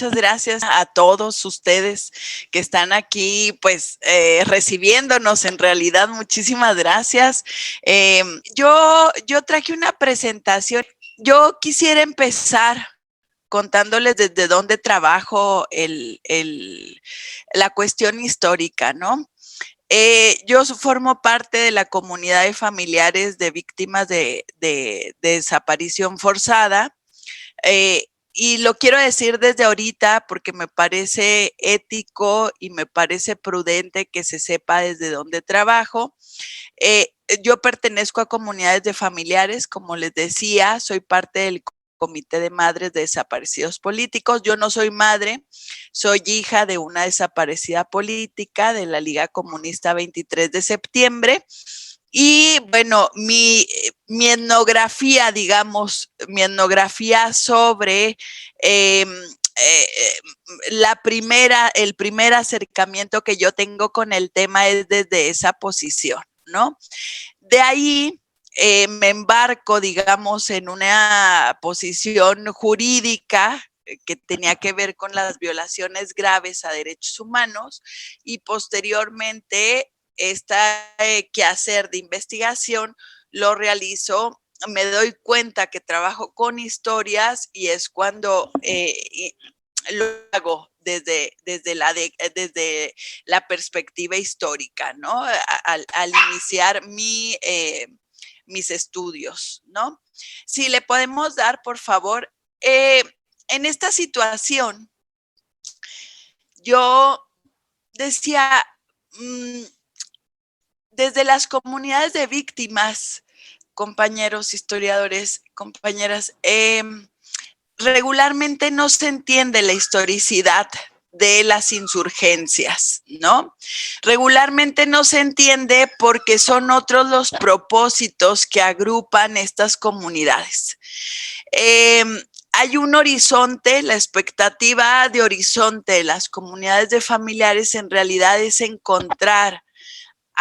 muchas gracias a todos ustedes que están aquí, pues, recibiéndonos. En realidad, muchísimas gracias. Yo traje una presentación. Yo quisiera empezar contándoles desde dónde trabajo la cuestión histórica, ¿no? Yo formo parte de la comunidad de familiares de víctimas de desaparición forzada. Y lo quiero decir desde ahorita porque me parece ético y me parece prudente que se sepa desde dónde trabajo. Yo pertenezco a comunidades de familiares, como les decía, soy parte del Comité de Madres de Desaparecidos Políticos. Yo no soy madre, soy hija de una desaparecida política de la Liga Comunista 23 de septiembre. Y bueno, mi etnografía, digamos, mi etnografía sobre eh, el primer acercamiento que yo tengo con el tema es desde esa posición, ¿no? De ahí me embarco, digamos, en una posición jurídica que tenía que ver con las violaciones graves a derechos humanos y posteriormente quehacer de investigación lo realizo. Me doy cuenta que trabajo con historias y es cuando lo hago desde la perspectiva histórica, ¿no? Al iniciar mis estudios, ¿no? Si le podemos dar, por favor, en esta situación, yo decía, desde las comunidades de víctimas, compañeros historiadores, compañeras, regularmente no se entiende la historicidad de las insurgencias, ¿no? Regularmente no se entiende porque son otros los propósitos que agrupan estas comunidades. Hay un horizonte, la expectativa de horizonte de las comunidades de familiares en realidad es encontrar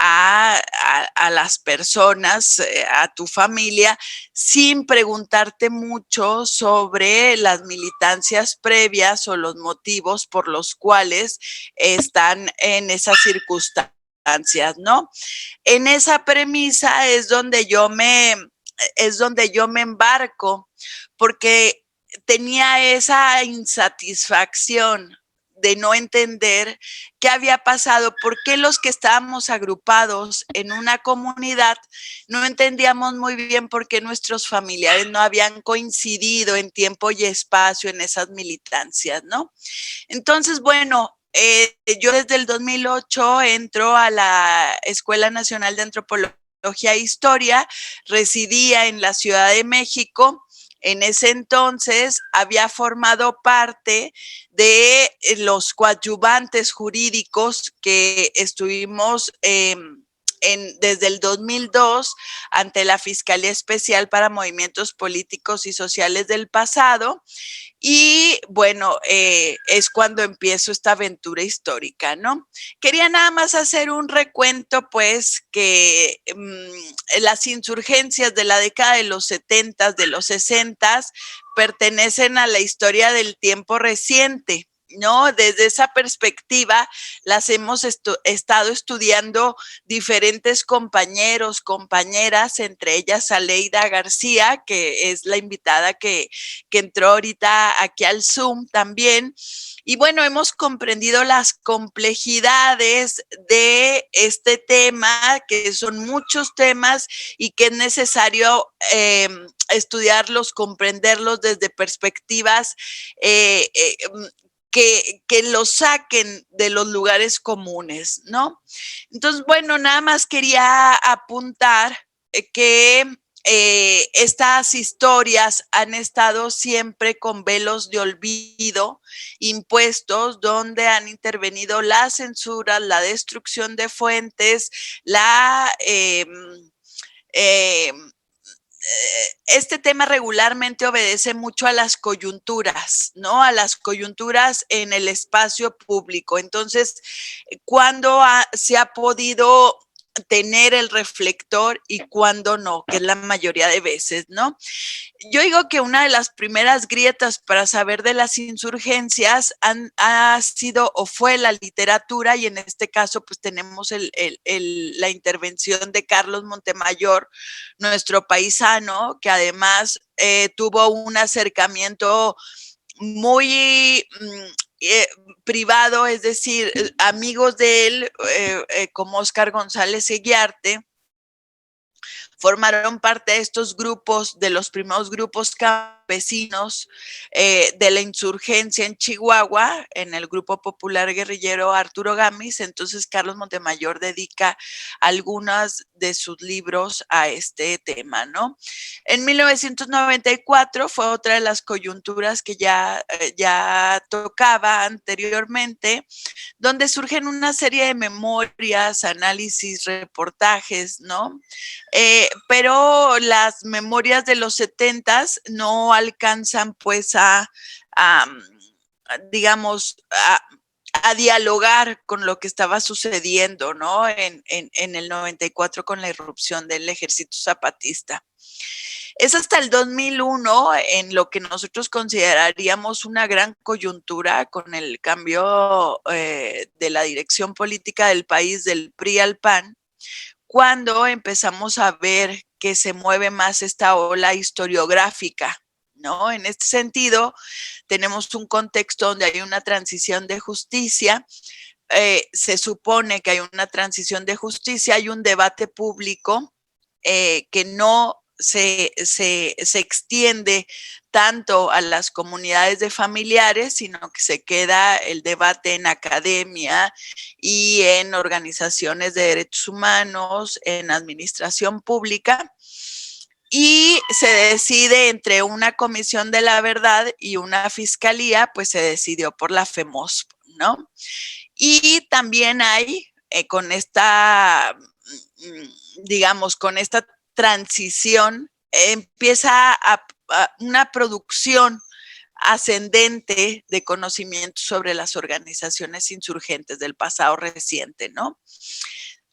a las personas, a tu familia, sin preguntarte mucho sobre las militancias previas o los motivos por los cuales están en esas circunstancias, ¿no? En esa premisa es donde yo me embarco, porque tenía esa insatisfacción de no entender qué había pasado, por qué los que estábamos agrupados en una comunidad no entendíamos muy bien por qué nuestros familiares no habían coincidido en tiempo y espacio en esas militancias, ¿no? Entonces, bueno, yo desde el 2008 entro a la Escuela Nacional de Antropología e Historia, residía en la Ciudad de México. En ese entonces había formado parte de los coadyuvantes jurídicos que estuvimos desde el 2002 ante la Fiscalía Especial para Movimientos Políticos y Sociales del Pasado. Y bueno, es cuando empiezo esta aventura histórica, ¿no? Quería nada más hacer un recuento, pues, que las insurgencias de la década de los 70, de los 60, pertenecen a la historia del tiempo reciente, ¿no? Desde esa perspectiva las hemos estado estudiando diferentes compañeros, compañeras, entre ellas Aleida García, que es la invitada que entró ahorita aquí al Zoom también. Y bueno, hemos comprendido las complejidades de este tema, que son muchos temas y que es necesario estudiarlos, comprenderlos desde perspectivas que los saquen de los lugares comunes, ¿no? Entonces, bueno, nada más quería apuntar que estas historias han estado siempre con velos de olvido impuestos, donde han intervenido la censura, la destrucción de fuentes, este tema regularmente obedece mucho a las coyunturas, ¿no? A las coyunturas en el espacio público. Entonces, cuando se ha podido tener el reflector y cuándo no, que es la mayoría de veces, ¿no? Yo digo que una de las primeras grietas para saber de las insurgencias ha sido o fue la literatura, y en este caso pues tenemos la intervención de Carlos Montemayor, nuestro paisano, que además tuvo un acercamiento muy privado, es decir, amigos de él, como Óscar González Eguiarte, formaron parte de estos grupos, de los primeros grupos campesinos de la insurgencia en Chihuahua, en el Grupo Popular Guerrillero Arturo Gamis. Entonces Carlos Montemayor dedica algunos de sus libros a este tema, ¿no? En 1994 fue otra de las coyunturas que ya tocaba anteriormente, donde surgen una serie de memorias, análisis, reportajes, ¿no? Pero las memorias de los 70s no alcanzan pues digamos, a dialogar con lo que estaba sucediendo, ¿no? En el 94 con la irrupción del ejército zapatista. Es hasta el 2001 en lo que nosotros consideraríamos una gran coyuntura con el cambio de la dirección política del país del PRI al PAN, cuando empezamos a ver que se mueve más esta ola historiográfica, ¿no? En este sentido, tenemos un contexto donde hay una transición de justicia, se supone que hay una transición de justicia, hay un debate público que no se extiende tanto a las comunidades de familiares, sino que se queda el debate en academia y en organizaciones de derechos humanos, en administración pública, y se decide entre una comisión de la verdad y una fiscalía, pues se decidió por la FEMOSP, ¿no? Y también hay con esta, digamos, con esta transición, empieza una producción ascendente de conocimiento sobre las organizaciones insurgentes del pasado reciente, ¿no?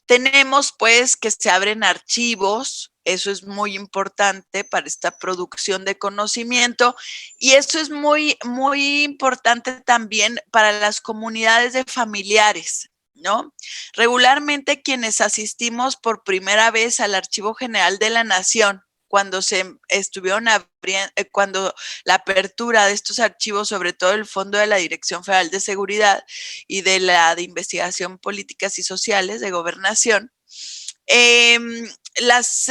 Tenemos pues que se abren archivos, eso es muy importante para esta producción de conocimiento, y esto es muy, muy importante también para las comunidades de familiares, ¿no? Regularmente quienes asistimos por primera vez al Archivo General de la Nación, cuando se estuvieron abriendo, cuando la apertura de estos archivos, sobre todo el Fondo de la Dirección Federal de Seguridad y de la de Investigación Políticas y Sociales de Gobernación, las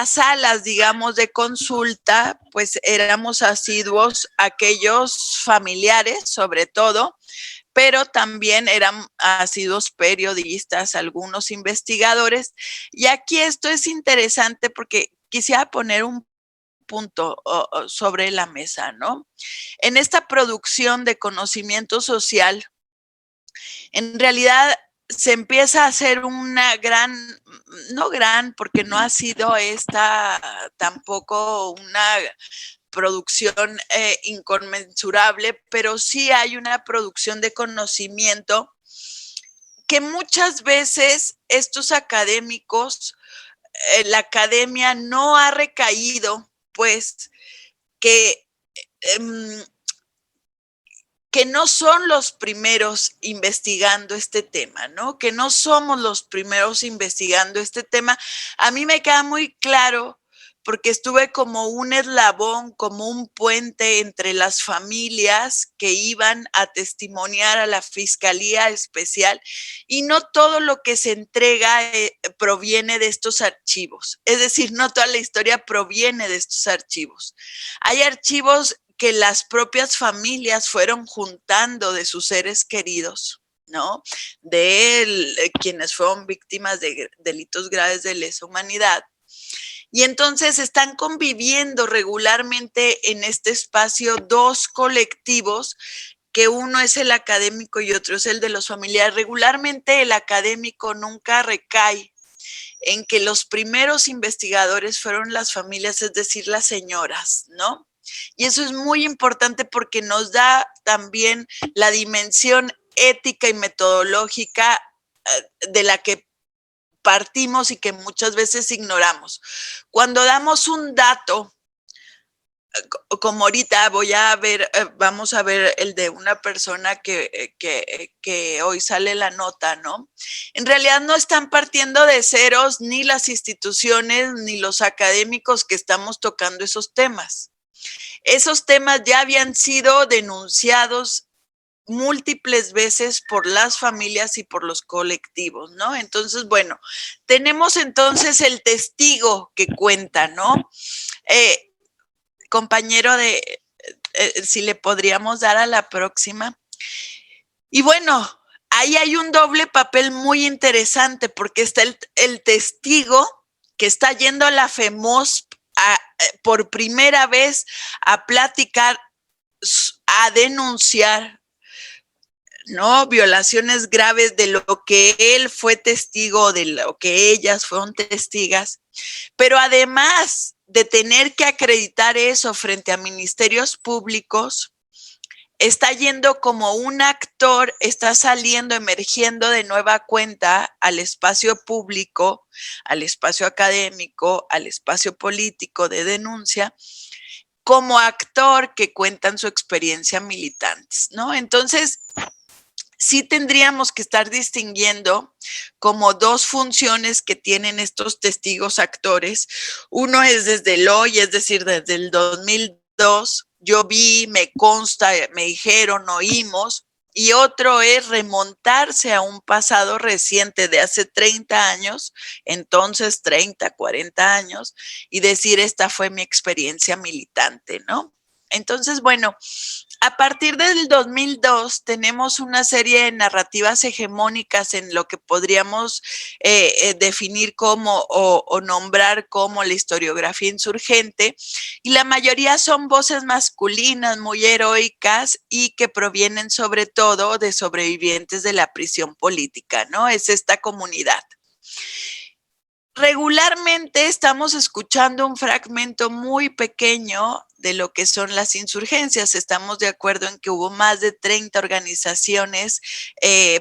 salas, digamos, de consulta, pues éramos asiduos aquellos familiares, sobre todo, pero también eran asiduos periodistas, algunos investigadores. Y aquí esto es interesante porque quisiera poner un punto sobre la mesa, ¿no? En esta producción de conocimiento social, en realidad se empieza a hacer una gran, no gran, porque no ha sido esta tampoco una producción inconmensurable, pero sí hay una producción de conocimiento que muchas veces estos académicos, la academia no ha recaído, pues, que no son los primeros investigando este tema, ¿no? Que no somos los primeros investigando este tema. A mí me queda muy claro porque estuve como un eslabón, como un puente entre las familias que iban a testimoniar a la Fiscalía Especial, y no todo lo que se entrega proviene de estos archivos. Es decir, no toda la historia proviene de estos archivos. Hay archivos que las propias familias fueron juntando de sus seres queridos, ¿no? De quienes fueron víctimas de delitos graves de lesa humanidad. Y entonces están conviviendo regularmente en este espacio dos colectivos, que uno es el académico y otro es el de los familiares. Regularmente el académico nunca recae en que los primeros investigadores fueron las familias, es decir, las señoras, ¿no? Y eso es muy importante porque nos da también la dimensión ética y metodológica de la que compartimos y que muchas veces ignoramos. Cuando damos un dato, como ahorita vamos a ver el de una persona que hoy sale la nota, ¿no? En realidad no están partiendo de ceros ni las instituciones ni los académicos que estamos tocando esos temas. Esos temas ya habían sido denunciados múltiples veces por las familias y por los colectivos, ¿no? Entonces, bueno, tenemos entonces el testigo que cuenta, ¿no? Compañero si le podríamos dar a la próxima. Y bueno, ahí hay un doble papel muy interesante porque está el testigo que está yendo a la FEMOSP por primera vez a platicar, a denunciar, ¿no? Violaciones graves de lo que él fue testigo, de lo que ellas fueron testigas, pero además de tener que acreditar eso frente a ministerios públicos, está yendo como un actor, está saliendo, emergiendo de nueva cuenta al espacio público, al espacio académico, al espacio político de denuncia, como actor que cuentan su experiencia militantes, ¿no? Entonces, sí tendríamos que estar distinguiendo como dos funciones que tienen estos testigos actores. Uno es desde el hoy, es decir, desde el 2002, yo vi, me consta, me dijeron, oímos, y otro es remontarse a un pasado reciente de hace 30 años, entonces 30, 40 años, y decir, esta fue mi experiencia militante, ¿no? Entonces, bueno, a partir del 2002 tenemos una serie de narrativas hegemónicas en lo que podríamos definir como o nombrar como la historiografía insurgente, y la mayoría son voces masculinas muy heroicas y que provienen sobre todo de sobrevivientes de la prisión política, ¿no? Es esta comunidad. Regularmente estamos escuchando un fragmento muy pequeño de lo que son las insurgencias. Estamos de acuerdo en que hubo más de 30 organizaciones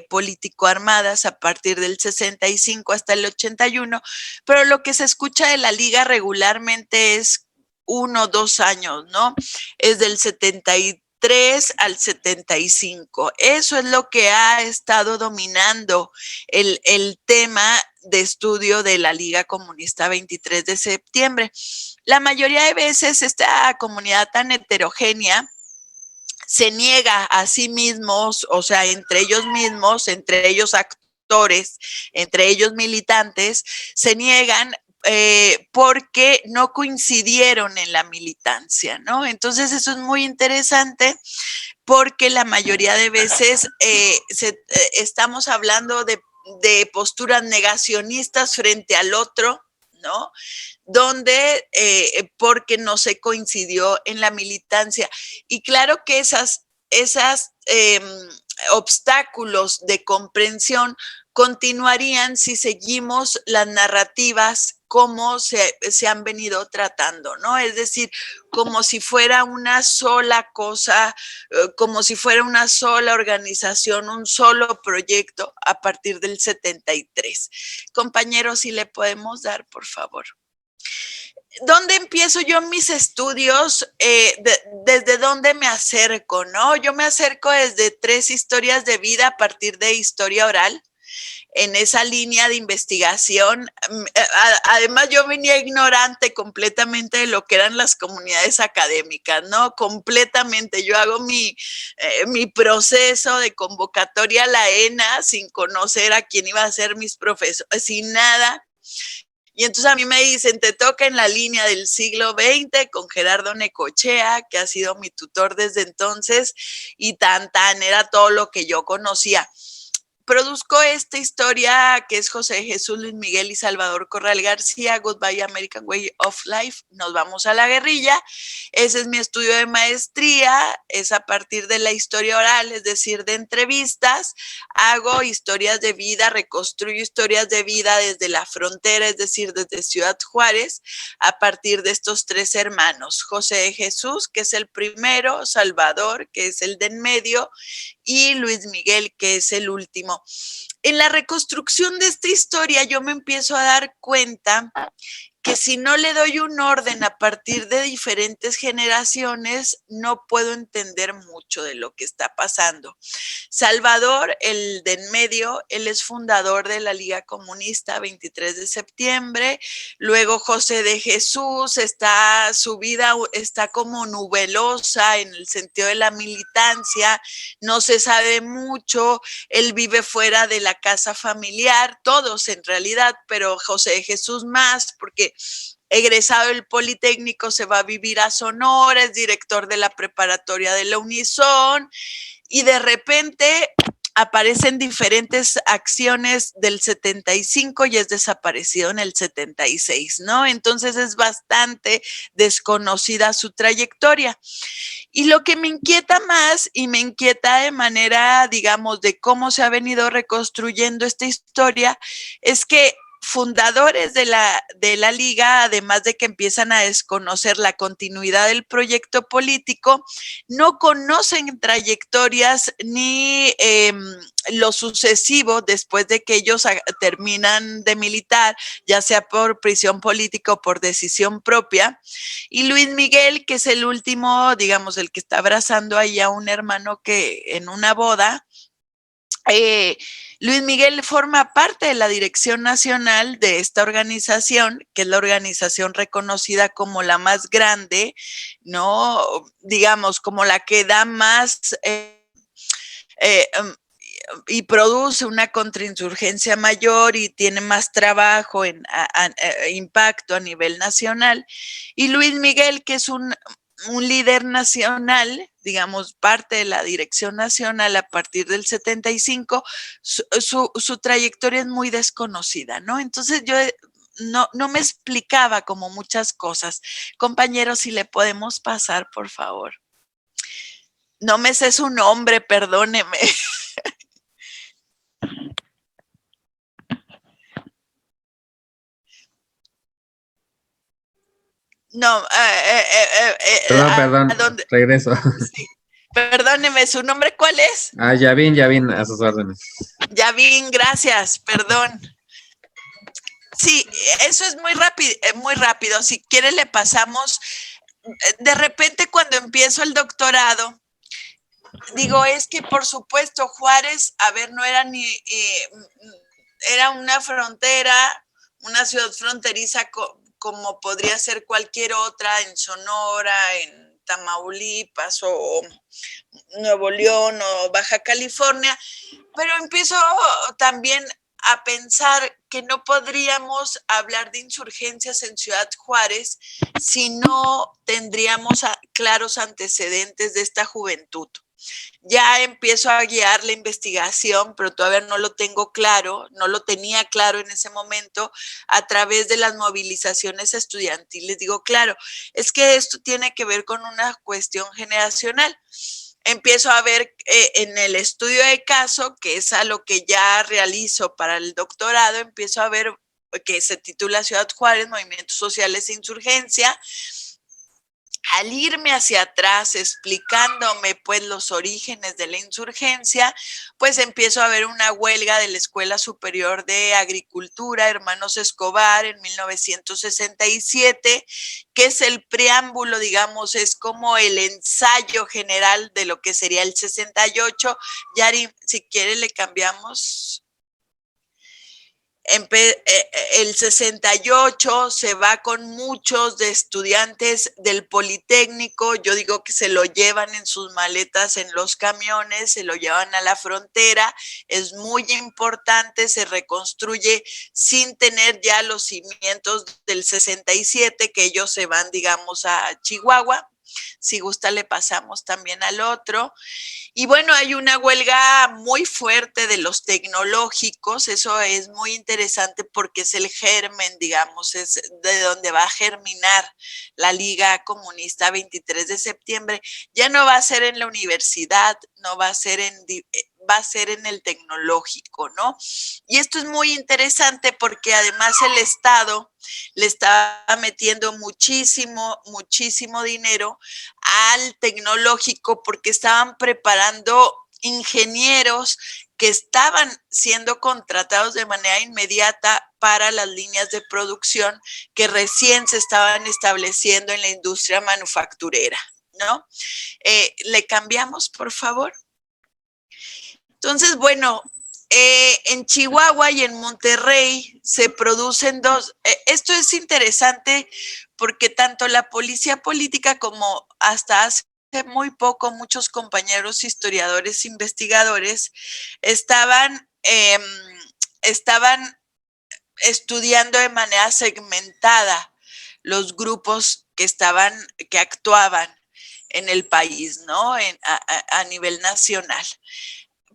político-armadas a partir del 65 hasta el 81, pero lo que se escucha de la Liga regularmente es 1 o 2 años, ¿no? Es del 73 al 75. Eso es lo que ha estado dominando el tema de estudio de la Liga Comunista 23 de septiembre. La mayoría de veces esta comunidad tan heterogénea se niega a sí mismos, o sea, entre ellos mismos, entre ellos actores, entre ellos militantes, se niegan porque no coincidieron en la militancia, ¿no? Entonces eso es muy interesante porque la mayoría de veces estamos hablando de posturas negacionistas frente al otro, ¿no? Donde, porque no se coincidió en la militancia. Y claro que esas obstáculos de comprensión continuarían si seguimos las narrativas como se han venido tratando, ¿no? Es decir, como si fuera una sola cosa, como si fuera una sola organización, un solo proyecto a partir del 73. Compañeros, si le podemos dar, por favor. ¿Dónde empiezo yo mis estudios? ¿Desde dónde me acerco, no? Yo me acerco desde 3 historias de vida a partir de historia oral. En esa línea de investigación. Además, yo venía ignorante completamente de lo que eran las comunidades académicas, ¿no? Completamente. Yo hago mi proceso de convocatoria a la ENA sin conocer a quién iba a ser mis profesores, sin nada. Y entonces a mí me dicen, te toca en la línea del siglo XX con Gerardo Necochea, que ha sido mi tutor desde entonces, y era todo lo que yo conocía. Produzco esta historia que es José Jesús Luis Miguel y Salvador Corral García, Goodbye American Way of Life, nos vamos a la guerrilla. Ese es mi estudio de maestría, es a partir de la historia oral, es decir, de entrevistas. Hago historias de vida, reconstruyo historias de vida desde la frontera, es decir, desde Ciudad Juárez, a partir de estos 3 hermanos. José Jesús, que es el primero, Salvador, que es el de en medio, y Luis Miguel, que es el último. En la reconstrucción de esta historia yo me empiezo a dar cuenta que si no le doy un orden a partir de diferentes generaciones, no puedo entender mucho de lo que está pasando. Salvador, el de en medio, él es fundador de la Liga Comunista 23 de septiembre, luego José de Jesús, su vida está como nubelosa en el sentido de la militancia, no se sabe mucho, él vive fuera de la casa familiar, todos en realidad, pero José de Jesús más, porque egresado del Politécnico se va a vivir a Sonora, es director de la preparatoria de la Unison, y de repente aparecen diferentes acciones del 75 y es desaparecido en el 76, ¿no? Entonces es bastante desconocida su trayectoria. Y lo que me inquieta más y me inquieta de manera, digamos, de cómo se ha venido reconstruyendo esta historia, es que fundadores de la liga, además de que empiezan a desconocer la continuidad del proyecto político, no conocen trayectorias ni lo sucesivo después de que ellos terminan de militar, ya sea por prisión política o por decisión propia. Y Luis Miguel, que es el último, digamos, el que está abrazando ahí a un hermano que en una boda, Luis Miguel forma parte de la dirección nacional de esta organización, que es la organización reconocida como la más grande, ¿no? Digamos, como la que da más eh, y produce una contrainsurgencia mayor y tiene más trabajo impacto a nivel nacional. Y Luis Miguel, que es un líder nacional, digamos, parte de la dirección nacional a partir del 75, su trayectoria es muy desconocida, ¿no? Entonces yo no me explicaba como muchas cosas. Compañeros, si le podemos pasar, por favor. No me sé su nombre, perdóneme. No, Perdón, dónde? regreso. Sí. Perdóneme, ¿su nombre cuál es? Ya vine, a sus órdenes. Yavin, gracias, perdón. Sí, eso es muy rápido. Si quiere le pasamos. De repente cuando empiezo el doctorado, digo, es que por supuesto Juárez, a ver, no era era una frontera, una ciudad fronteriza como podría ser cualquier otra en Sonora, en Tamaulipas o Nuevo León o Baja California, pero empiezo también a pensar que no podríamos hablar de insurgencias en Ciudad Juárez si no tendríamos claros antecedentes de esta juventud. Ya empiezo a guiar la investigación, pero todavía no lo tengo claro, no lo tenía claro en ese momento a través de las movilizaciones estudiantiles. Digo, claro, es que esto tiene que ver con una cuestión generacional. Empiezo a ver en el estudio de caso, que es a lo que ya realizo para el doctorado, empiezo a ver que se titula Ciudad Juárez, Movimientos Sociales e Insurgencia. Al irme hacia atrás explicándome pues los orígenes de la insurgencia, pues empiezo a ver una huelga de la Escuela Superior de Agricultura, Hermanos Escobar, en 1967, que es el preámbulo, digamos, es como el ensayo general de lo que sería el 68. Yari, si quiere le cambiamos. El 68 se va con muchos de estudiantes del Politécnico, yo digo que se lo llevan en sus maletas en los camiones, se lo llevan a la frontera, es muy importante, se reconstruye sin tener ya los cimientos del 67, que ellos se van, digamos, a Chihuahua. Si gusta le pasamos también al otro. Y bueno, hay una huelga muy fuerte de los tecnológicos, eso es muy interesante porque es el germen, digamos, es de donde va a germinar la Liga Comunista 23 de septiembre. Ya no va a ser en la universidad, no va a ser va a ser en el tecnológico, ¿no? Y esto es muy interesante porque además el Estado le estaba metiendo muchísimo dinero al tecnológico porque estaban preparando ingenieros que estaban siendo contratados de manera inmediata para las líneas de producción que recién se estaban estableciendo en la industria manufacturera, ¿no? ¿Le cambiamos, por favor? Entonces, bueno, en Chihuahua y en Monterrey se producen esto es interesante porque tanto la policía política como hasta hace muy poco muchos compañeros historiadores, investigadores, estaban estudiando de manera segmentada los grupos que actuaban en el país, ¿no? A nivel nacional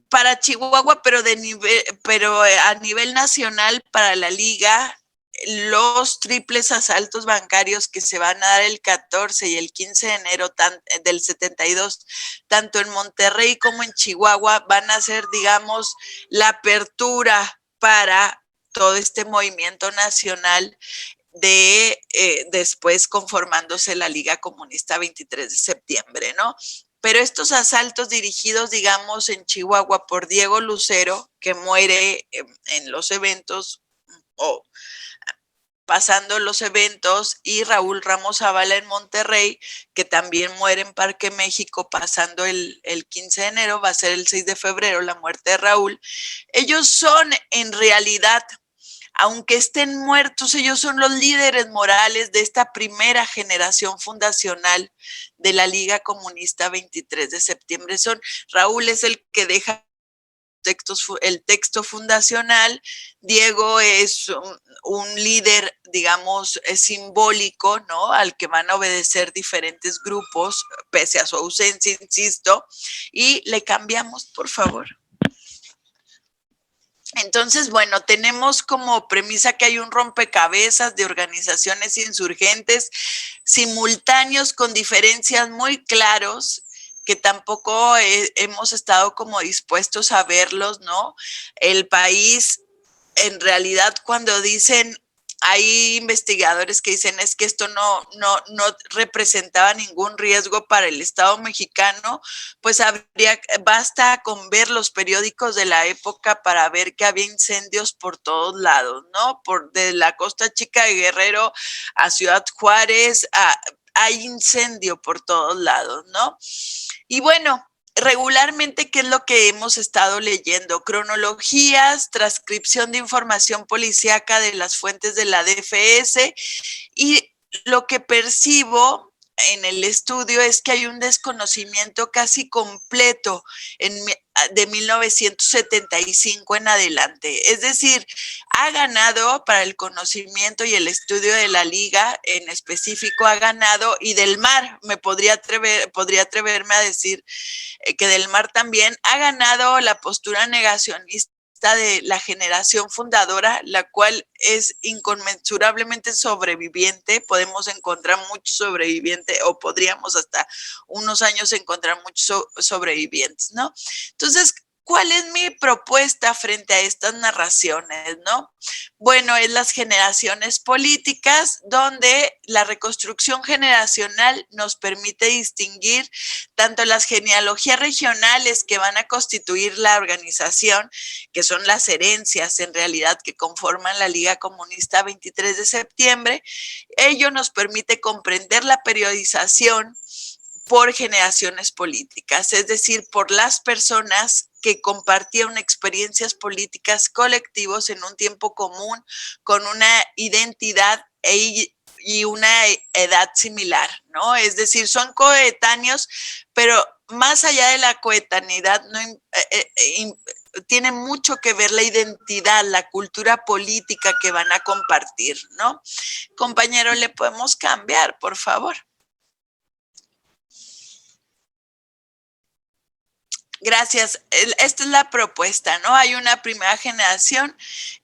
para Chihuahua, pero a nivel nacional para la liga, los triples asaltos bancarios que se van a dar el 14 y el 15 de enero del 72, tanto en Monterrey como en Chihuahua, van a ser, digamos, la apertura para todo este movimiento nacional después conformándose la Liga Comunista 23 de septiembre, ¿no? Pero estos asaltos dirigidos, digamos, en Chihuahua por Diego Lucero, que muere en los eventos o pasando los eventos, y Raúl Ramos Zavala en Monterrey, que también muere en Parque México pasando el 15 de enero, va a ser el 6 de febrero la muerte de Raúl. Ellos son en realidad, aunque estén muertos, ellos son los líderes morales de esta primera generación fundacional de la Liga Comunista 23 de septiembre. Raúl es el que deja el texto fundacional, Diego es un líder, digamos, simbólico, ¿no? Al que van a obedecer diferentes grupos, pese a su ausencia, insisto, y le cambiamos, por favor. Entonces, bueno, tenemos como premisa que hay un rompecabezas de organizaciones insurgentes simultáneos con diferencias muy claros que tampoco hemos estado como dispuestos a verlos, ¿no? El país, en realidad, cuando dicen, hay investigadores que dicen es que esto no representaba ningún riesgo para el Estado mexicano, pues basta con ver los periódicos de la época para ver que había incendios por todos lados, ¿no? De la Costa Chica de Guerrero a Ciudad Juárez, hay incendio por todos lados, ¿no? Y bueno, regularmente, ¿qué es lo que hemos estado leyendo? Cronologías, transcripción de información policíaca de las fuentes de la DFS, y lo que percibo en el estudio es que hay un desconocimiento casi completo de 1975 en adelante. Es decir, ha ganado para el conocimiento y el estudio de la liga en específico, ha ganado, y del MAR, podría atreverme a decir que del MAR también ha ganado la postura negacionista de la generación fundadora, la cual es inconmensurablemente sobreviviente. Podemos encontrar muchos sobrevivientes, o podríamos hasta unos años encontrar muchos sobrevivientes, ¿no? Entonces, ¿cuál es mi propuesta frente a estas narraciones, no? Bueno, es las generaciones políticas, donde la reconstrucción generacional nos permite distinguir tanto las genealogías regionales que van a constituir la organización, que son las herencias en realidad que conforman la Liga Comunista 23 de septiembre. Ello nos permite comprender la periodización por generaciones políticas, es decir, por las personas que compartían experiencias políticas colectivos en un tiempo común, con una identidad y una edad similar, ¿no? Es decir, son coetáneos, pero más allá de la coetaneidad, tiene mucho que ver la identidad, la cultura política que van a compartir, ¿no? Compañero, ¿le podemos cambiar, por favor? Gracias. Esta es la propuesta, ¿no? Hay una primera generación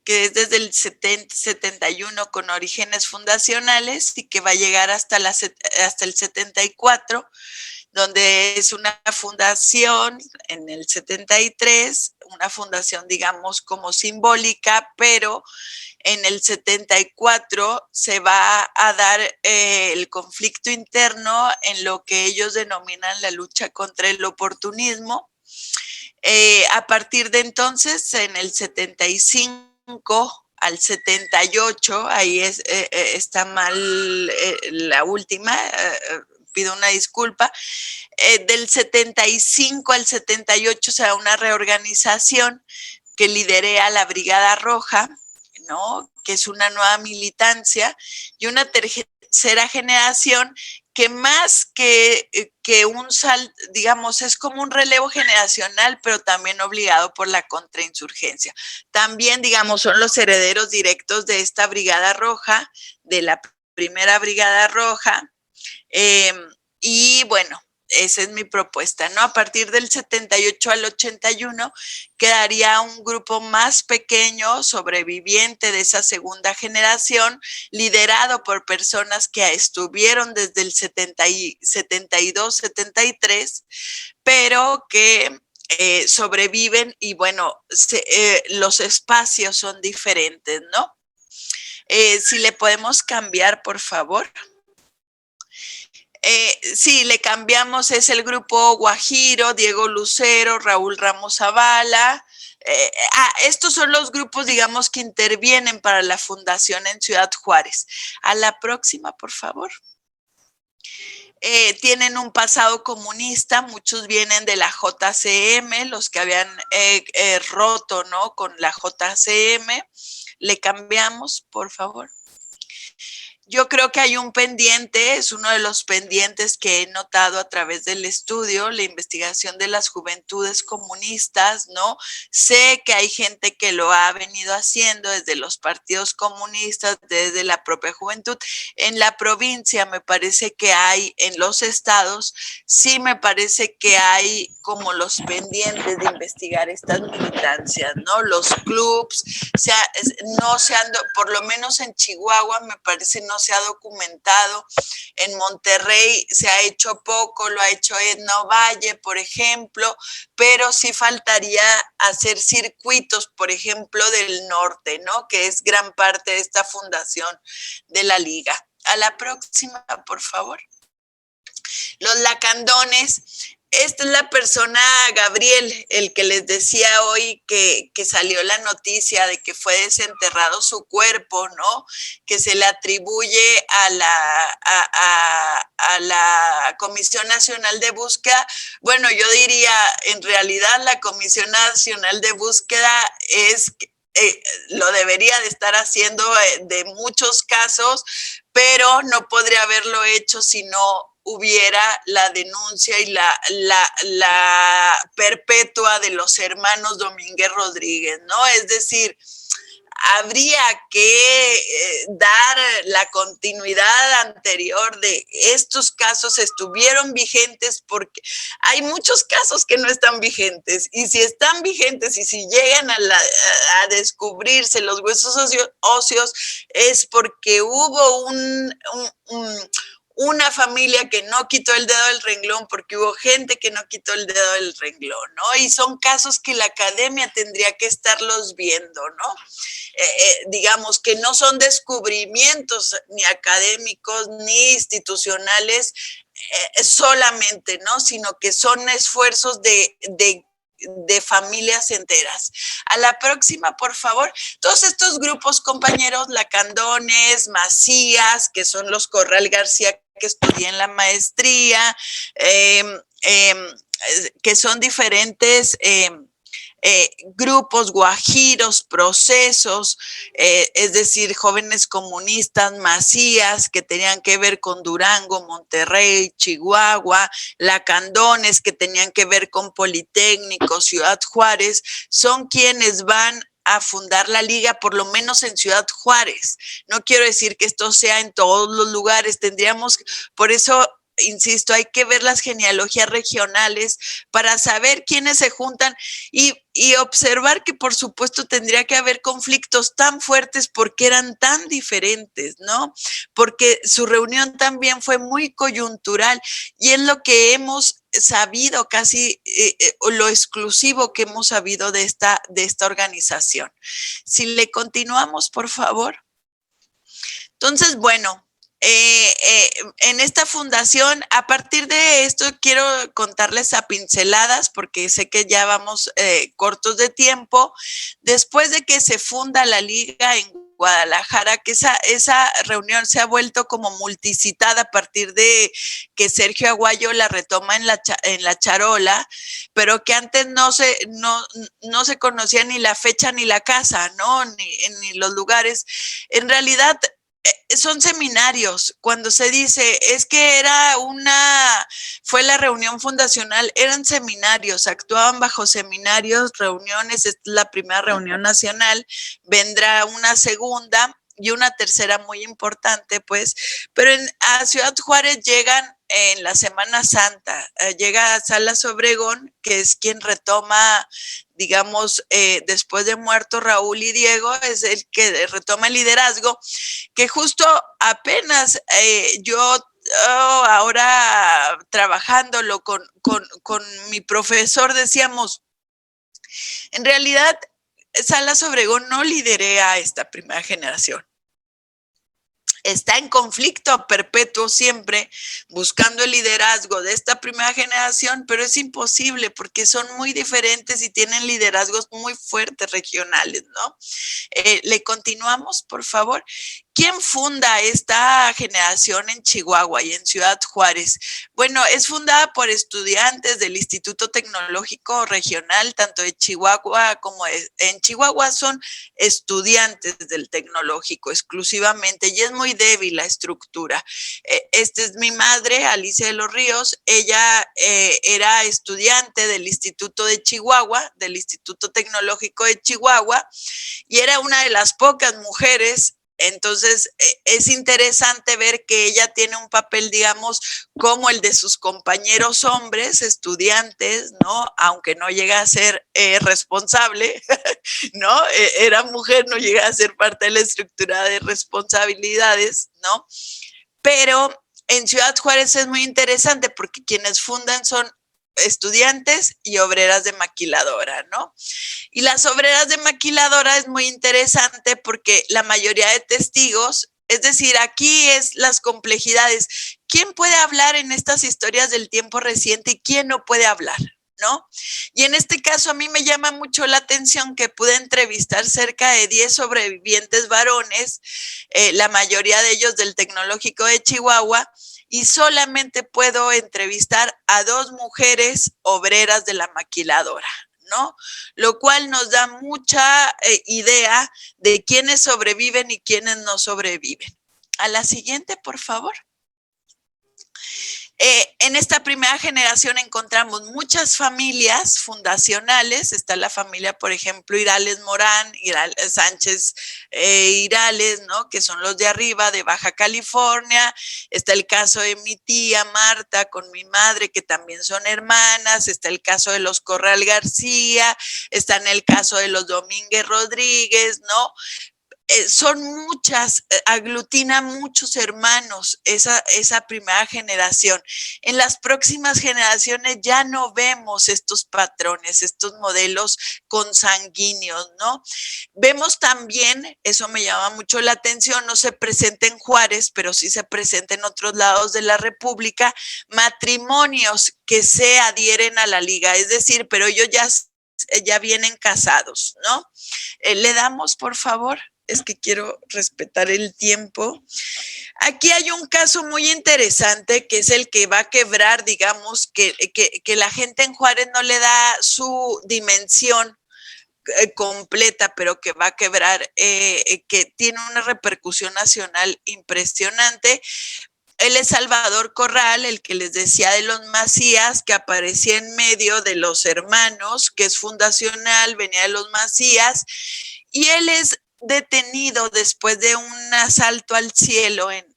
que es desde el 71 con orígenes fundacionales y que va a llegar hasta el 74, donde es una fundación en el 73, una fundación, digamos, como simbólica, pero en el 74 se va a dar el conflicto interno en lo que ellos denominan la lucha contra el oportunismo. A partir de entonces, en el 75 al 78, ahí está mal la última, pido una disculpa, del 75 al 78 se da una reorganización que liderea la Brigada Roja, ¿no? Que es una nueva militancia, y una tercera generación que más que un digamos, es como un relevo generacional, pero también obligado por la contrainsurgencia. También, digamos, son los herederos directos de esta Brigada Roja, de la primera Brigada Roja, y bueno, esa es mi propuesta, ¿no? A partir del 78 al 81 quedaría un grupo más pequeño, sobreviviente de esa segunda generación, liderado por personas que estuvieron desde el 72, 73, pero que sobreviven y bueno, los espacios son diferentes, ¿no? Si le podemos cambiar, por favor. Sí, le cambiamos, es el grupo Guajiro, Diego Lucero, Raúl Ramos Zavala. Estos son los grupos, digamos, que intervienen para la fundación en Ciudad Juárez. A la próxima, por favor. Tienen un pasado comunista, muchos vienen de la JCM, los que habían roto, ¿no? Con la JCM. Le cambiamos, por favor. Yo creo que hay un pendiente, es uno de los pendientes que he notado a través del estudio, la investigación de las juventudes comunistas, ¿no? Sé que hay gente que lo ha venido haciendo desde los partidos comunistas, desde la propia juventud. En la provincia me parece que hay, en los estados, sí me parece que hay como los pendientes de investigar estas militancias, ¿no? Los clubs, no se han, por lo menos en Chihuahua me parece no se ha documentado. En Monterrey se ha hecho poco, lo ha hecho Edna Valle, por ejemplo, pero sí faltaría hacer circuitos, por ejemplo, del norte, ¿no? Que es gran parte de esta fundación de la Liga. A la próxima, por favor. Los lacandones. Esta es la persona, Gabriel, el que les decía hoy que salió la noticia de que fue desenterrado su cuerpo, ¿no? Que se le atribuye a la Comisión Nacional de Búsqueda. Bueno, yo diría, en realidad la Comisión Nacional de Búsqueda lo debería de estar haciendo de muchos casos, pero no podría haberlo hecho si no hubiera la denuncia y la perpetua de los hermanos Domínguez Rodríguez, ¿no? Es decir, habría que dar la continuidad anterior de estos casos estuvieron vigentes porque hay muchos casos que no están vigentes y si están vigentes y si llegan a descubrirse los huesos óseos es porque hubo una familia que no quitó el dedo del renglón porque hubo gente que no quitó el dedo del renglón, ¿no? Y son casos que la academia tendría que estarlos viendo, ¿no? Digamos que no son descubrimientos ni académicos ni institucionales solamente, ¿no? Sino que son esfuerzos de familias enteras. A la próxima, por favor. Todos estos grupos, compañeros, Lacandones, Macías, que son los Corral García que estudié en la maestría, que son diferentes grupos, guajiros, procesos, es decir, jóvenes comunistas, Macías, que tenían que ver con Durango, Monterrey, Chihuahua, Lacandones, que tenían que ver con Politécnico, Ciudad Juárez, son quienes van a fundar la liga, por lo menos en Ciudad Juárez. No quiero decir que esto sea en todos los lugares, tendríamos, por eso insisto, hay que ver las genealogías regionales para saber quiénes se juntan y observar que por supuesto tendría que haber conflictos tan fuertes porque eran tan diferentes, ¿no? Porque su reunión también fue muy coyuntural y es lo que hemos sabido casi lo exclusivo que hemos sabido de esta organización. Si le continuamos, por favor. Entonces, bueno, en esta fundación, a partir de esto quiero contarles a pinceladas porque sé que ya vamos cortos de tiempo. Después de que se funda la liga en Guadalajara, que esa reunión se ha vuelto como multicitada a partir de que Sergio Aguayo la retoma en la charola, pero que antes no se conocía ni la fecha ni la casa, ¿no? Ni los lugares. En realidad, son seminarios. Cuando se dice, es que fue la reunión fundacional, eran seminarios, actuaban bajo seminarios, reuniones, esta es la primera reunión nacional, vendrá una segunda y una tercera muy importante, pues, pero a Ciudad Juárez llegan en la Semana Santa, llega Salas Obregón, que es quien retoma, digamos, después de muerto Raúl y Diego, es el que retoma el liderazgo, que justo apenas yo ahora trabajándolo con mi profesor decíamos, en realidad Salas Obregón no lideré a esta primera generación. Está en conflicto perpetuo siempre, buscando el liderazgo de esta primera generación, pero es imposible porque son muy diferentes y tienen liderazgos muy fuertes regionales, ¿no? ¿Le continuamos, por favor? ¿Quién funda esta generación en Chihuahua y en Ciudad Juárez? Bueno, es fundada por estudiantes del Instituto Tecnológico Regional, tanto de Chihuahua como en Chihuahua son estudiantes del tecnológico exclusivamente y es muy débil la estructura. Esta es mi madre, Alicia de los Ríos, ella era estudiante del Instituto de Chihuahua, del Instituto Tecnológico de Chihuahua, y era una de las pocas mujeres. Entonces, es interesante ver que ella tiene un papel, digamos, como el de sus compañeros hombres, estudiantes, ¿no? Aunque no llega a ser responsable, ¿no? Era mujer, no llega a ser parte de la estructura de responsabilidades, ¿no? Pero en Ciudad Juárez es muy interesante porque quienes fundan son estudiantes y obreras de maquiladora, ¿no? Y las obreras de maquiladora es muy interesante porque la mayoría de testigos, es decir, aquí es las complejidades. ¿Quién puede hablar en estas historias del tiempo reciente y quién no puede hablar? ¿No? Y en este caso a mí me llama mucho la atención que pude entrevistar cerca de 10 sobrevivientes varones, la mayoría de ellos del Tecnológico de Chihuahua, y solamente puedo entrevistar a 2 mujeres obreras de la maquiladora, ¿no? Lo cual nos da mucha idea de quiénes sobreviven y quiénes no sobreviven. A la siguiente, por favor. En esta primera generación encontramos muchas familias fundacionales. Está la familia, por ejemplo, Irales Morán, Sánchez Irales, ¿no? Que son los de arriba, de Baja California. Está el caso de mi tía Marta con mi madre, que también son hermanas. Está el caso de los Corral García. Está en el caso de los Domínguez Rodríguez, ¿no? Son muchas, aglutina muchos hermanos esa primera generación. En las próximas generaciones ya no vemos estos patrones, estos modelos consanguíneos, ¿no? Vemos también, eso me llama mucho la atención, no se presenta en Juárez, pero sí se presenta en otros lados de la República, matrimonios que se adhieren a la liga, es decir, pero ellos ya vienen casados, ¿no? Le damos, por favor. Es que quiero respetar el tiempo. Aquí hay un caso muy interesante que es el que va a quebrar, digamos, que la gente en Juárez no le da su dimensión completa, pero que va a quebrar, que tiene una repercusión nacional impresionante. Él es Salvador Corral, el que les decía de los Macías, que aparecía en medio de los hermanos, que es fundacional, venía de los Macías, y él es detenido después de un asalto al cielo en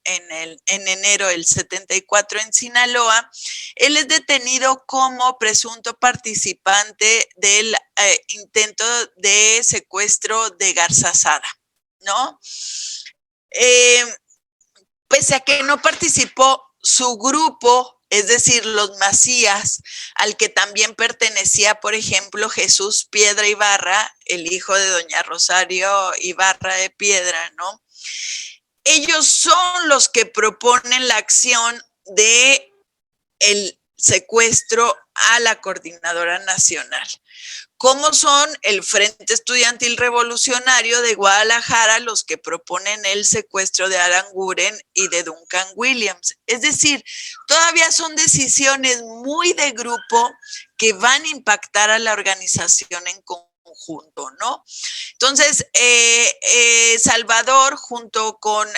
enero del 74 en Sinaloa. Él es detenido como presunto participante del intento de secuestro de Garzazada, ¿no? Pese a que no participó su grupo, es decir, los Macías, al que también pertenecía, por ejemplo, Jesús Piedra Ibarra, el hijo de doña Rosario Ibarra de Piedra, ¿no? ellos son los que proponen la acción de el secuestro a la Coordinadora Nacional. ¿Cómo son el Frente Estudiantil Revolucionario de Guadalajara los que proponen el secuestro de Aranguren y de Duncan Williams? Es decir, todavía son decisiones muy de grupo que van a impactar a la organización en conjunto, ¿no? Entonces, Salvador junto con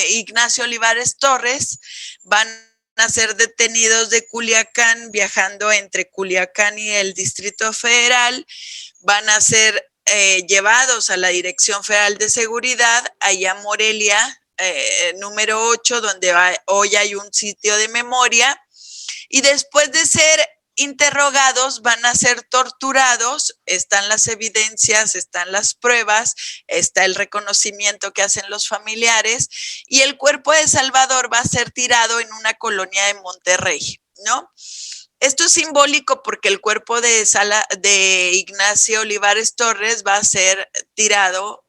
Ignacio Olivares Torres van a ser detenidos de Culiacán, viajando entre Culiacán y el Distrito Federal, van a ser llevados a la Dirección Federal de Seguridad, allá Morelia, número 8, donde hoy hay un sitio de memoria, y después de ser interrogados van a ser torturados, están las evidencias, están las pruebas, está el reconocimiento que hacen los familiares, y el cuerpo de Salvador va a ser tirado en una colonia de Monterrey, ¿no? Esto es simbólico porque el cuerpo de Ignacio Olivares Torres va a ser tirado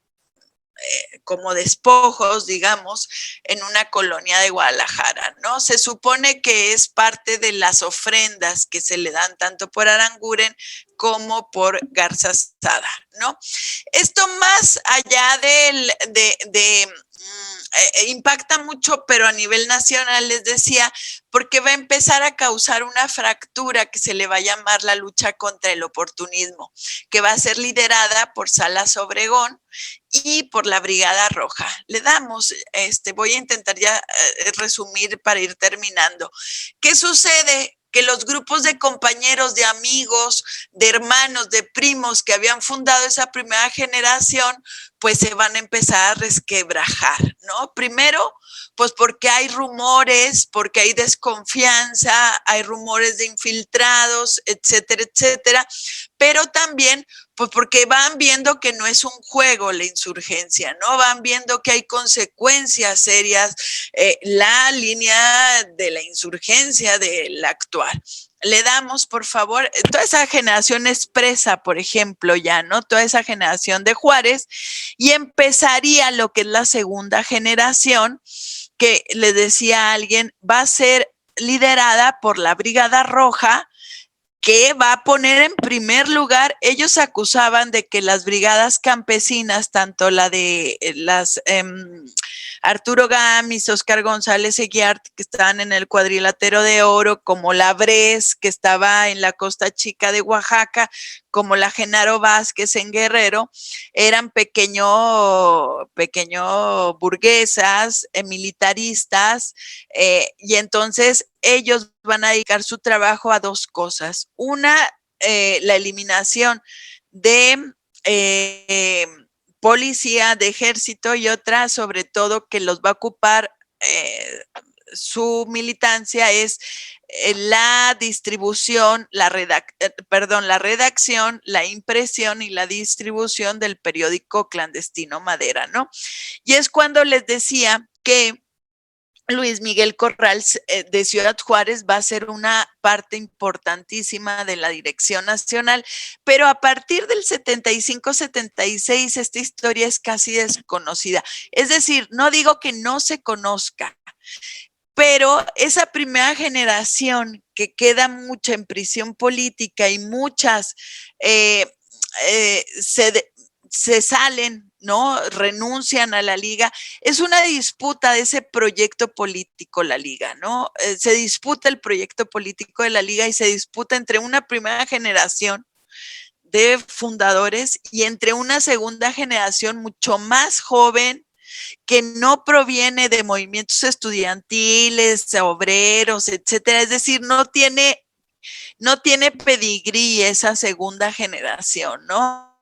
como despojos, digamos, en una colonia de Guadalajara, ¿no? Se supone que es parte de las ofrendas que se le dan tanto por Aranguren como por Garza Sada, ¿no? Esto más allá impacta mucho, pero a nivel nacional, les decía, porque va a empezar a causar una fractura que se le va a llamar la lucha contra el oportunismo, que va a ser liderada por Salas Obregón y por la Brigada Roja. Le damos, voy a intentar ya resumir para ir terminando. ¿Qué sucede? Que los grupos de compañeros, de amigos, de hermanos, de primos que habían fundado esa primera generación, pues se van a empezar a resquebrajar, ¿no? Primero, pues porque hay rumores, porque hay desconfianza, hay rumores de infiltrados, etcétera, etcétera, pero también pues porque van viendo que no es un juego la insurgencia, ¿no? Van viendo que hay consecuencias serias, la línea de la insurgencia de la actual. Le damos, por favor, toda esa generación expresa, por ejemplo, ya, ¿no? Toda esa generación de Juárez, y empezaría lo que es la segunda generación, que le decía a alguien, va a ser liderada por la Brigada Roja, que va a poner en primer lugar, ellos acusaban de que las brigadas campesinas, tanto la de las Arturo Gamis, Oscar González Eguiart, que estaban en el Cuadrilátero de Oro, como la Bres, que estaba en la Costa Chica de Oaxaca, como la Genaro Vázquez en Guerrero, eran pequeño burguesas, militaristas, y entonces ellos van a dedicar su trabajo a dos cosas. Una, la eliminación de policía, de ejército, y otra, sobre todo, que los va a ocupar su militancia es la distribución, la redacción, la impresión y la distribución del periódico clandestino Madera, ¿no? Y es cuando les decía que Luis Miguel Corrals de Ciudad Juárez va a ser una parte importantísima de la dirección nacional, pero a partir del 75-76 esta historia es casi desconocida. Es decir, no digo que no se conozca, pero esa primera generación que queda mucha en prisión política y muchas se salen, ¿no? Renuncian a la liga. Es una disputa de ese proyecto político, la liga, ¿no? Se disputa el proyecto político de la liga y se disputa entre una primera generación de fundadores y entre una segunda generación mucho más joven, que no proviene de movimientos estudiantiles, obreros, etcétera. Es decir, no tiene pedigrí esa segunda generación, ¿no?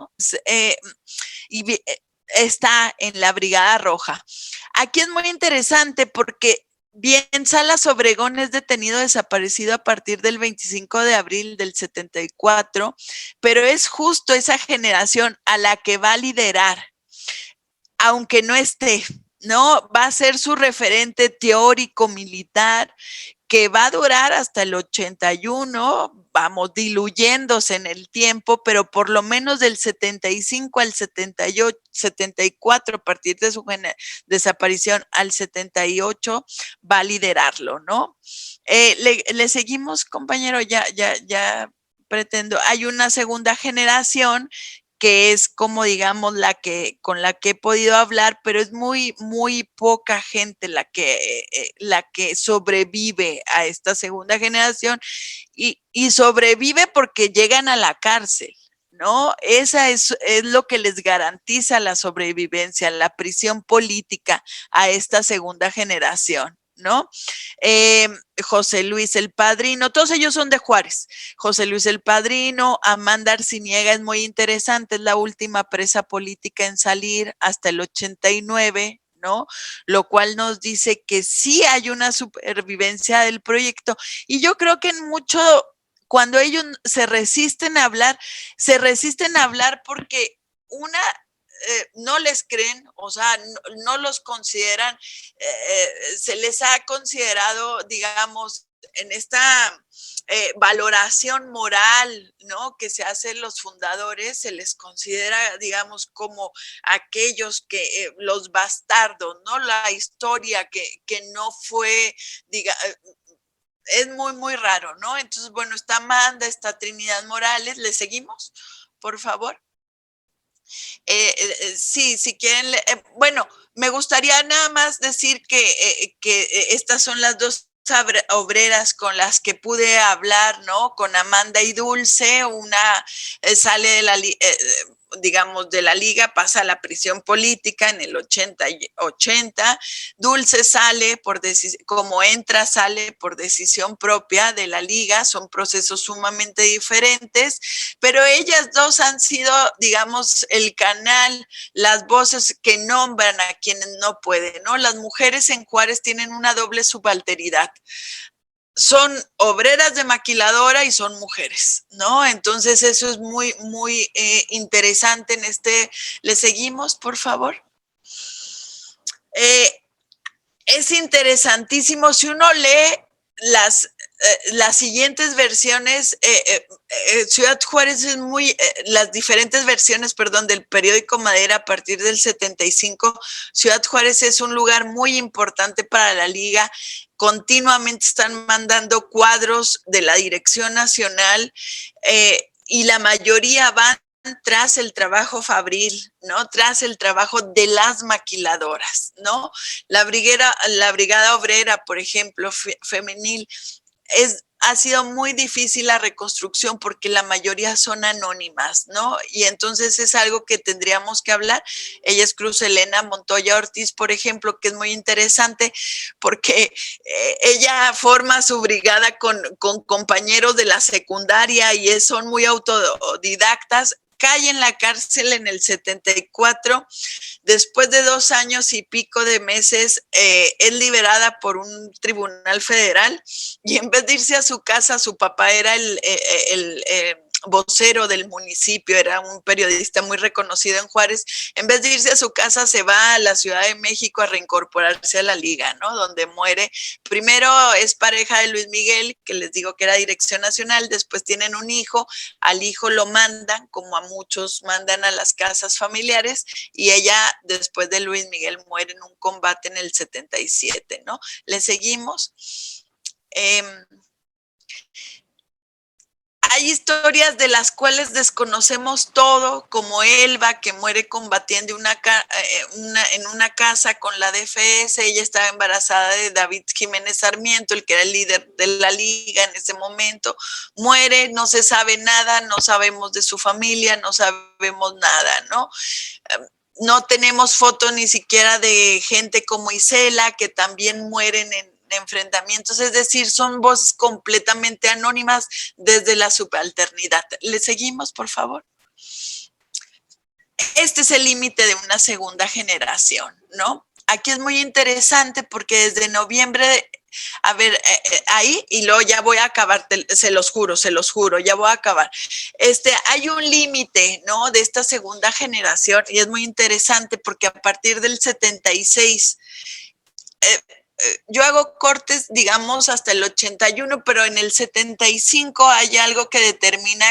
Y está en la Brigada Roja. Aquí es muy interesante porque bien Salas Obregón es detenido desaparecido a partir del 25 de abril del 74, pero es justo esa generación a la que va a liderar, aunque no esté, ¿no? Va a ser su referente teórico militar, que va a durar hasta el 81, vamos, diluyéndose en el tiempo, pero por lo menos del 75 al 78, 74, a partir de su desaparición al 78, va a liderarlo, ¿no? Le seguimos, compañero, ya pretendo. Hay una segunda generación que es como digamos con la que he podido hablar, pero es muy poca gente la que sobrevive a esta segunda generación y sobrevive porque llegan a la cárcel, ¿no? Esa es lo que les garantiza la sobrevivencia, la prisión política a esta segunda generación, ¿no? José Luis el Padrino, todos ellos son de Juárez. José Luis el Padrino, Amanda Arciniega es muy interesante, es la última presa política en salir hasta el 89, ¿no? Lo cual nos dice que sí hay una supervivencia del proyecto. Y yo creo que en mucho, cuando ellos se resisten a hablar porque una, no les creen, o sea, no los consideran, se les ha considerado, digamos, en esta valoración moral, ¿no? Que se hacen los fundadores, se les considera, digamos, como aquellos que, los bastardos, ¿no? La historia que no fue, es muy raro, ¿no? Entonces, bueno, está Amanda, está Trinidad Morales, ¿le seguimos? Por favor. Sí, si quieren, bueno, me gustaría nada más decir que estas son las dos obreras con las que pude hablar, ¿no? Con Amanda y Dulce, una sale de la, digamos, de la liga, pasa a la prisión política en el 80, Dulce sale como entra, sale por decisión propia de la liga, son procesos sumamente diferentes, pero ellas dos han sido, digamos, el canal, las voces que nombran a quienes no pueden, ¿no? Las mujeres en Juárez tienen una doble subalternidad. Son obreras de maquiladora y son mujeres, ¿no? Entonces eso es muy interesante en este. ¿Le seguimos, por favor? Es interesantísimo. Si uno lee las siguientes versiones, Ciudad Juárez es las diferentes versiones, perdón, del periódico Madera a partir del 75, Ciudad Juárez es un lugar muy importante para la liga, continuamente están mandando cuadros de la Dirección Nacional y la mayoría van tras el trabajo fabril, ¿no? Tras el trabajo de las maquiladoras, ¿no? La brigada obrera, por ejemplo, femenil, ha sido muy difícil la reconstrucción porque la mayoría son anónimas, ¿no? Y entonces es algo que tendríamos que hablar. Ella es Cruz Elena Montoya Ortiz, por ejemplo, que es muy interesante porque ella forma su brigada con compañeros de la secundaria y son muy autodidactas. Cae en la cárcel en el 74, después de 2 años y pico de meses, es liberada por un tribunal federal y en vez de irse a su casa, su papá era el vocero del municipio, era un periodista muy reconocido en Juárez, en vez de irse a su casa se va a la Ciudad de México a reincorporarse a la liga, ¿no? Donde muere. Primero es pareja de Luis Miguel, que les digo que era Dirección Nacional, después tienen un hijo, al hijo lo mandan, como a muchos mandan a las casas familiares, y ella después de Luis Miguel muere en un combate en el 77, ¿no? Le seguimos. Hay historias de las cuales desconocemos todo, como Elba, que muere combatiendo en una casa con la DFS. Ella estaba embarazada de David Jiménez Sarmiento, el que era el líder de la liga en ese momento. Muere, no se sabe nada, no sabemos de su familia, no sabemos nada, ¿no? No tenemos foto ni siquiera de gente como Isela, que también mueren en enfrentamientos, es decir, son voces completamente anónimas desde la subalternidad. ¿Le seguimos, por favor? Este es el límite de una segunda generación, ¿no? Aquí es muy interesante porque desde noviembre, a ver, ahí, y luego ya voy a acabar, se los juro, ya voy a acabar. Hay un límite, ¿no? De esta segunda generación y es muy interesante porque a partir del 76, yo hago cortes, digamos, hasta el 81, pero en el 75 hay algo que determina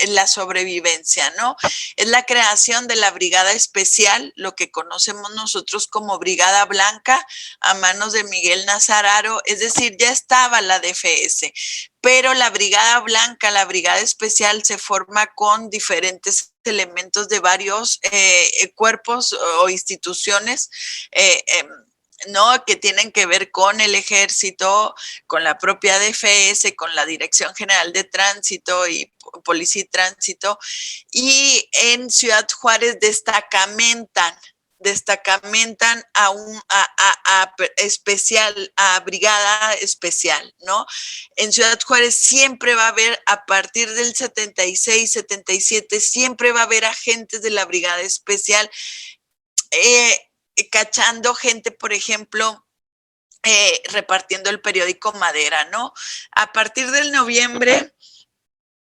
la sobrevivencia, ¿no? Es la creación de la Brigada Especial, lo que conocemos nosotros como Brigada Blanca, a manos de Miguel Nazararo, es decir, ya estaba la DFS, pero la Brigada Blanca, la Brigada Especial, se forma con diferentes elementos de varios cuerpos o instituciones, ¿no? Que tienen que ver con el ejército, con la propia DFS, con la Dirección General de Tránsito y Policía y Tránsito, y en Ciudad Juárez destacamentan a brigada especial, ¿no? En Ciudad Juárez siempre va a haber, a partir del 76, 77, siempre va a haber agentes de la brigada especial, cachando gente, por ejemplo, repartiendo el periódico Madera, ¿no? A partir del noviembre,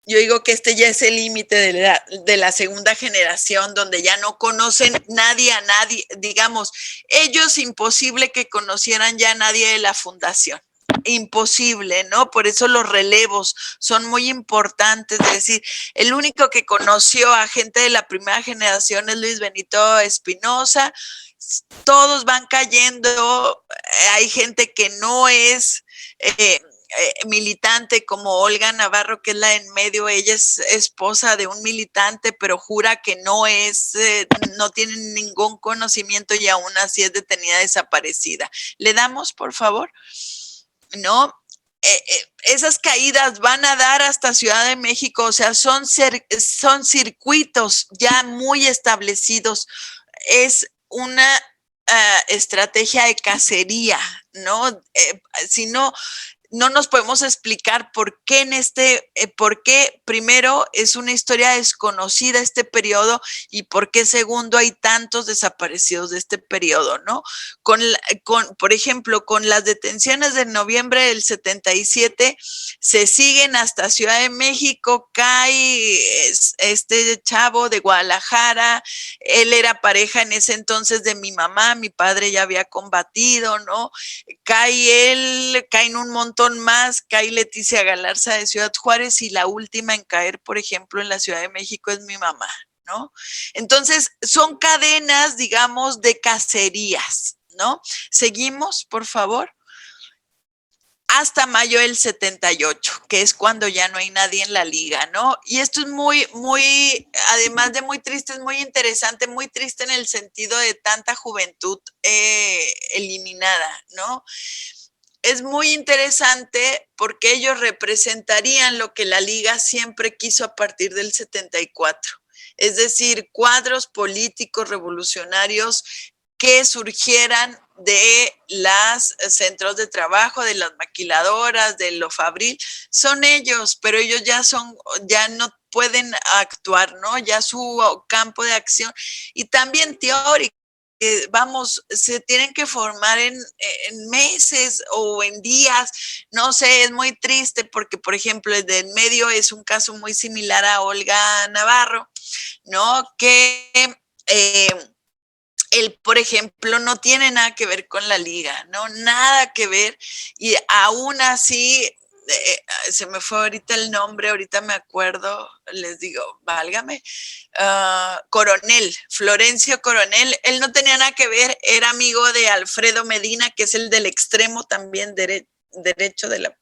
yo digo que este ya es el límite de la segunda generación, donde ya no conocen nadie a nadie, digamos, ellos imposible que conocieran ya a nadie de la fundación. Imposible, ¿no? Por eso los relevos son muy importantes, es decir, el único que conoció a gente de la primera generación es Luis Benito Espinosa, todos van cayendo, hay gente que no es militante, como Olga Navarro, que es la en medio, ella es esposa de un militante, pero jura que no es, no tiene ningún conocimiento y aún así es detenida desaparecida. ¿Le damos, por favor? ¿No? Esas caídas van a dar hasta Ciudad de México, o sea, son circuitos ya muy establecidos. Es una estrategia de cacería, ¿no? Si no, no nos podemos explicar por qué por qué primero es una historia desconocida este periodo y por qué segundo hay tantos desaparecidos de este periodo, ¿no? Por ejemplo, con las detenciones de noviembre del 77, se siguen hasta Ciudad de México, cae este chavo de Guadalajara, él era pareja en ese entonces de mi mamá, mi padre ya había combatido, ¿no? Caen un montón más, cae Leticia Galarza de Ciudad Juárez y la última en caer, por ejemplo, en la Ciudad de México es mi mamá, ¿no? Entonces, son cadenas, digamos, de cacerías, ¿no? Seguimos, por favor. Hasta mayo del 78, que es cuando ya no hay nadie en la liga, ¿no? Y esto es muy, muy, además de muy triste, es muy interesante, muy triste en el sentido de tanta juventud eliminada, ¿no? Es muy interesante porque ellos representarían lo que la liga siempre quiso a partir del 74, es decir, cuadros políticos revolucionarios que surgieran de los centros de trabajo, de las maquiladoras, de lo fabril, son ellos, pero ellos ya no pueden actuar, ¿no? Ya su campo de acción y también teórico. Vamos, se tienen que formar en meses o en días, no sé, es muy triste porque, por ejemplo, el de en medio es un caso muy similar a Olga Navarro, ¿no? Que él, por ejemplo, no tiene nada que ver con la liga, ¿no? Nada que ver, y aún así, se me fue ahorita el nombre, ahorita me acuerdo, les digo, válgame, Coronel, Florencio Coronel, él no tenía nada que ver, era amigo de Alfredo Medina, que es el del extremo también derecho de la...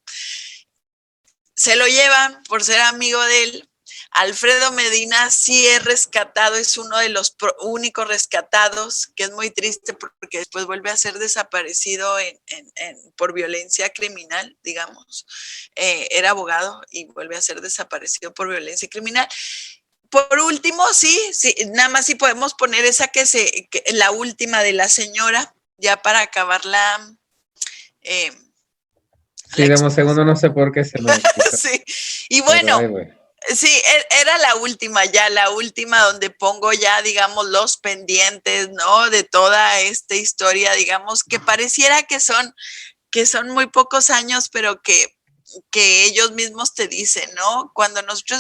Se lo llevan por ser amigo de él. Alfredo Medina sí es rescatado, es uno de los únicos rescatados, que es muy triste porque después vuelve a ser desaparecido por violencia criminal, digamos. Era abogado y vuelve a ser desaparecido por violencia criminal. Por último, sí, nada más sí podemos poner esa la última de la señora, ya para acabar la... Sí, demos segundo, no sé por qué se me... Sí, y bueno... Pero, bueno. Sí, era la última donde pongo ya, digamos, los pendientes, ¿no? De toda esta historia, digamos, que pareciera que son muy pocos años, pero que que ellos mismos te dicen, ¿no? Cuando nosotros,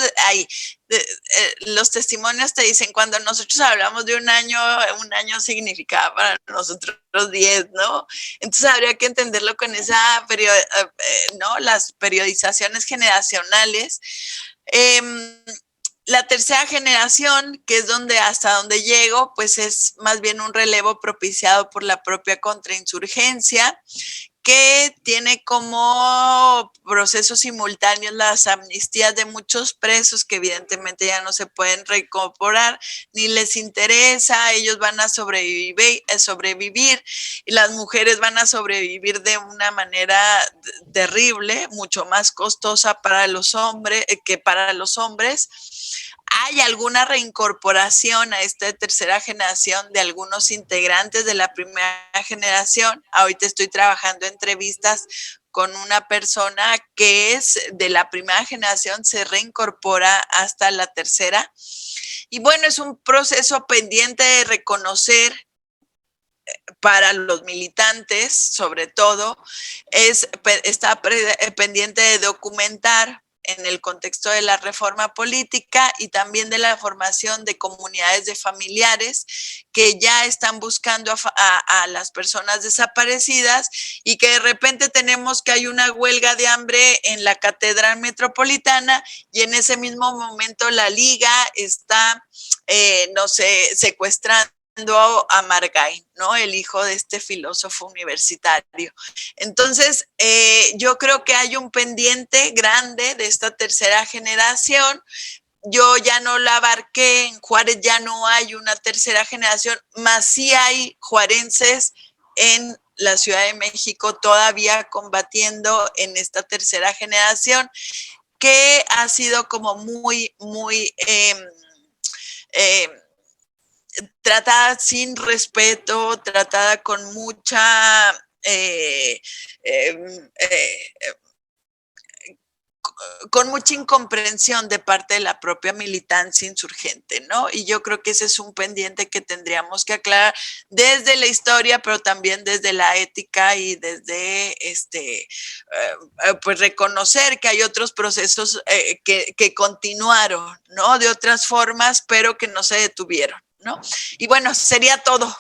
los testimonios te dicen, cuando nosotros hablamos de un año significaba para nosotros 10, ¿no? Entonces habría que entenderlo con esa, ¿no? Las periodizaciones generacionales. La tercera generación, que es hasta donde llego, pues es más bien un relevo propiciado por la propia contrainsurgencia, que tiene como procesos simultáneos las amnistías de muchos presos que evidentemente ya no se pueden reincorporar, ni les interesa, ellos van a sobrevivir y las mujeres van a sobrevivir de una manera terrible, mucho más costosa para los hombres que para los hombres. ¿Hay alguna reincorporación a esta tercera generación de algunos integrantes de la primera generación? Ahorita estoy trabajando entrevistas con una persona que es de la primera generación, se reincorpora hasta la tercera. Y bueno, es un proceso pendiente de reconocer para los militantes, sobre todo, está pendiente de documentar en el contexto de la reforma política y también de la formación de comunidades de familiares que ya están buscando a las personas desaparecidas y que de repente tenemos que hay una huelga de hambre en la Catedral Metropolitana y en ese mismo momento la Liga está, no sé, secuestrando a Margay, ¿no? El hijo de este filósofo universitario. Entonces, yo creo que hay un pendiente grande de esta tercera generación. Yo ya no la abarqué, en Juárez ya no hay una tercera generación, más sí hay juarenses en la Ciudad de México todavía combatiendo en esta tercera generación, que ha sido como muy tratada sin respeto, tratada con mucha con mucha incomprensión de parte de la propia militancia insurgente, ¿no? Y yo creo que ese es un pendiente que tendríamos que aclarar desde la historia, pero también desde la ética y desde pues reconocer que hay otros procesos que continuaron, ¿no? De otras formas, pero que no se detuvieron, ¿no? Y bueno, sería todo.